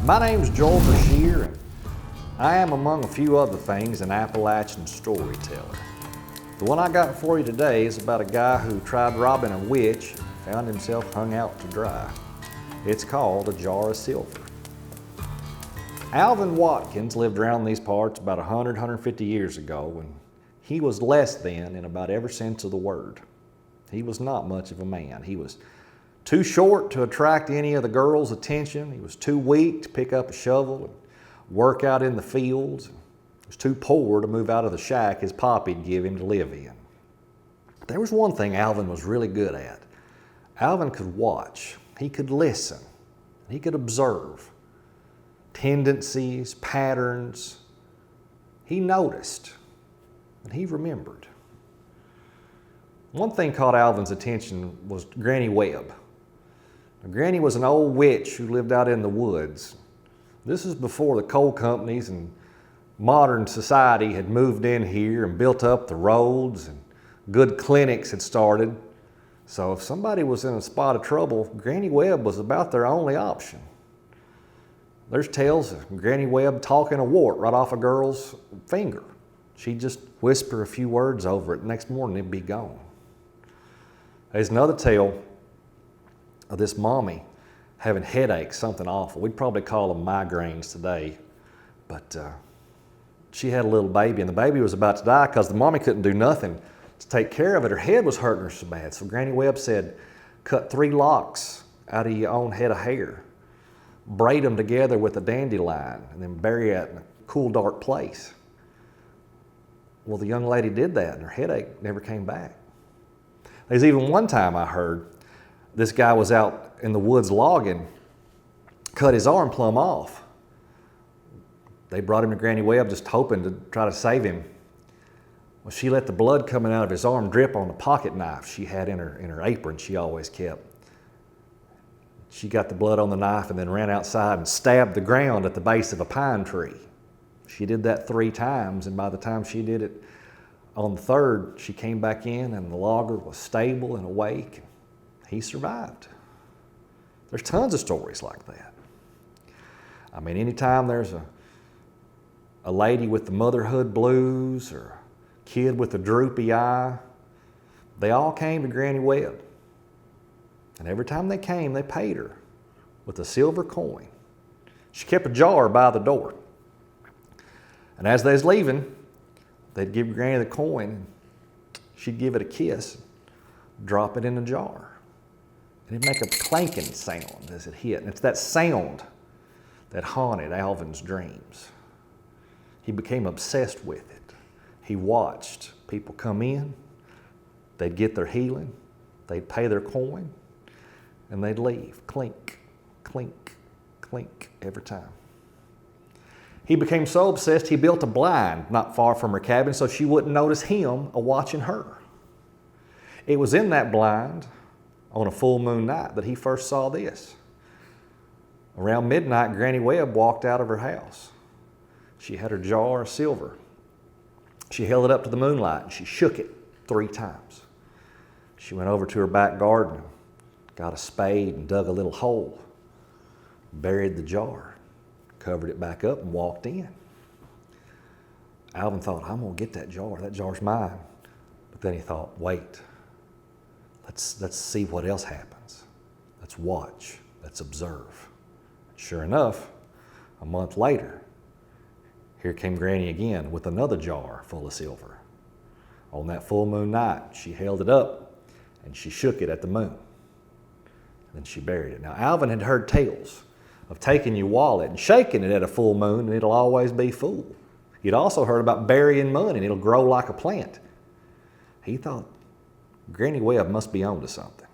My name's Joel Brashear, and I am, among a few other things, an Appalachian storyteller. The one I got for you today is about a guy who tried robbing a witch and found himself hung out to dry. It's called A Jar of Silver. Alvin Watkins lived around these parts about 150 years ago, and he was less than in about every sense of the word. He was not much of a man. He was too short to attract any of the girls' attention. He was too weak to pick up a shovel and work out in the fields. He was too poor to move out of the shack his pappy'd give him to live in. But there was one thing Alvin was really good at. Alvin could watch. He could listen. He could observe tendencies, patterns. He noticed, and he remembered. One thing caught Alvin's attention was Granny Webb. Now, Granny was an old witch who lived out in the woods. This is before the coal companies and modern society had moved in here and built up the roads and good clinics had started. So if somebody was in a spot of trouble, Granny Webb was about their only option. There's tales of Granny Webb talking a wart right off a girl's finger. She'd just whisper a few words over it. Next morning it'd be gone. There's another tale of this mommy having headaches, something awful. We'd probably call them migraines today. But she had a little baby, and the baby was about to die because the mommy couldn't do nothing to take care of it. Her head was hurting her so bad. So Granny Webb said, cut 3 locks out of your own head of hair, braid them together with a dandelion, and then bury it in a cool, dark place. Well, the young lady did that, and her headache never came back. There's even one time I heard this guy was out in the woods logging, cut his arm plumb off. They brought him to Granny Webb just hoping to try to save him. Well, she let the blood coming out of his arm drip on the pocket knife she had in her apron she always kept. She got the blood on the knife and then ran outside and stabbed the ground at the base of a pine tree. She did that 3 times, and by the time she did it on the 3rd, she came back in and the logger was stable and awake. He survived. There's tons of stories like that. I mean, anytime there's a lady with the motherhood blues or a kid with a droopy eye, they all came to Granny Webb. And every time they came, they paid her with a silver coin. She kept a jar by the door. And as they was leaving, they'd give Granny the coin. She'd give it a kiss, drop it in the jar. And it'd make a clanking sound as it hit. And it's that sound that haunted Alvin's dreams. He became obsessed with it. He watched people come in, they'd get their healing, they'd pay their coin, and they'd leave. Clink, clink, clink every time. He became so obsessed he built a blind not far from her cabin so she wouldn't notice him a-watching her. It was in that blind on a full moon night that he first saw this. Around midnight, Granny Webb walked out of her house. She had her jar of silver. She held it up to the moonlight and she shook it 3 times. She went over to her back garden, got a spade and dug a little hole, buried the jar, covered it back up and walked in. Alvin thought, I'm gonna get that jar. That jar's mine. But then he thought, wait, let's see what else happens. Let's watch, let's observe. Sure enough, a month later, here came Granny again with another jar full of silver. On that full moon night, she held it up and she shook it at the moon. Then she buried it. Now, Alvin had heard tales of taking your wallet and shaking it at a full moon and it'll always be full. He'd also heard about burying money and it'll grow like a plant. He thought, Granny Webb must be on to something.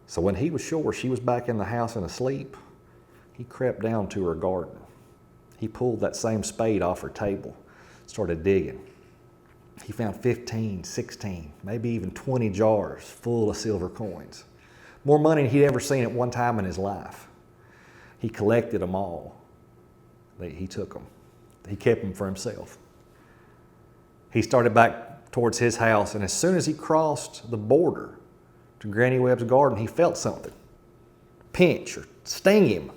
So when he was sure she was back in the house and asleep, he crept down to her garden. He pulled that same spade off her table, started digging. He found 15, 16, maybe even 20 jars full of silver coins. More money than he'd ever seen at one time in his life. He collected them all. He took them. He kept them for himself. He started back towards his house, and as soon as he crossed the border to Granny Webb's garden, he felt something pinch or sting him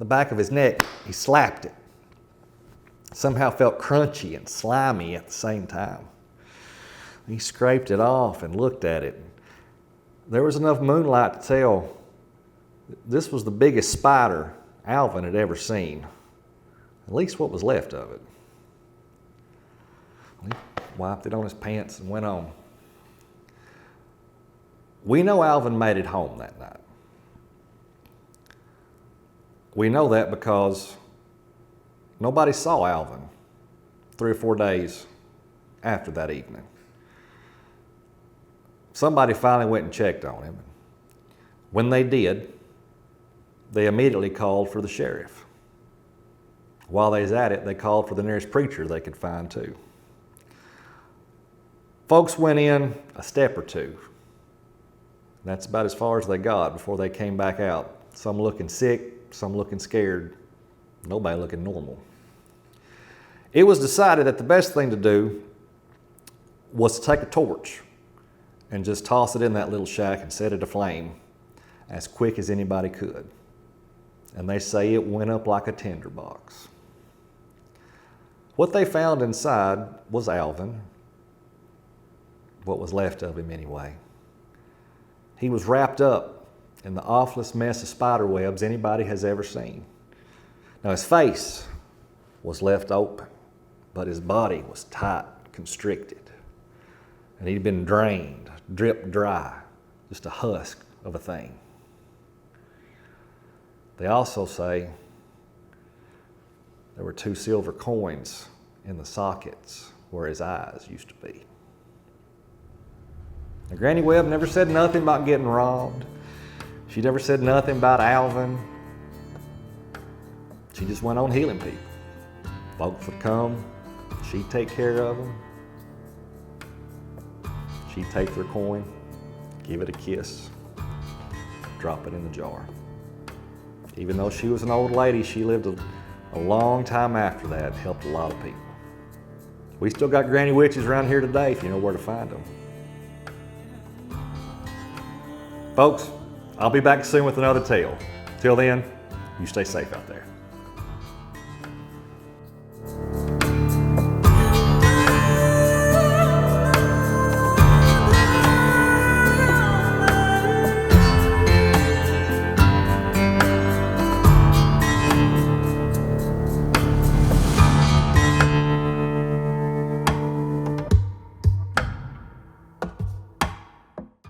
the back of his neck, he slapped it. Somehow felt crunchy and slimy at the same time. He scraped it off and looked at it. There was enough moonlight to tell this was the biggest spider Alvin had ever seen, at least what was left of it. He wiped it on his pants and went on. We know Alvin made it home that night. We know that because nobody saw Alvin 3 or 4 days after that evening. Somebody finally went and checked on him. When they did, they immediately called for the sheriff. While they was at it, they called for the nearest preacher they could find too. Folks went in a step or two. That's about as far as they got before they came back out. Some looking sick, some looking scared, nobody looking normal. It was decided that the best thing to do was to take a torch and just toss it in that little shack and set it aflame as quick as anybody could. And they say it went up like a tinderbox. What they found inside was Alvin, what was left of him anyway. He was wrapped up in the awfulest mess of spider webs anybody has ever seen. Now his face was left open, but his body was tight, constricted. And he'd been drained, dripped dry, just a husk of a thing. They also say there were 2 silver coins in the sockets where his eyes used to be. Now, Granny Webb never said nothing about getting robbed. She never said nothing about Alvin. She just went on healing people. Folks would come, she'd take care of them. She'd take their coin, give it a kiss, drop it in the jar. Even though she was an old lady, she lived a long time after that, helped a lot of people. We still got granny witches around here today if you know where to find them. Folks, I'll be back soon with another tale. Till then, you stay safe out there.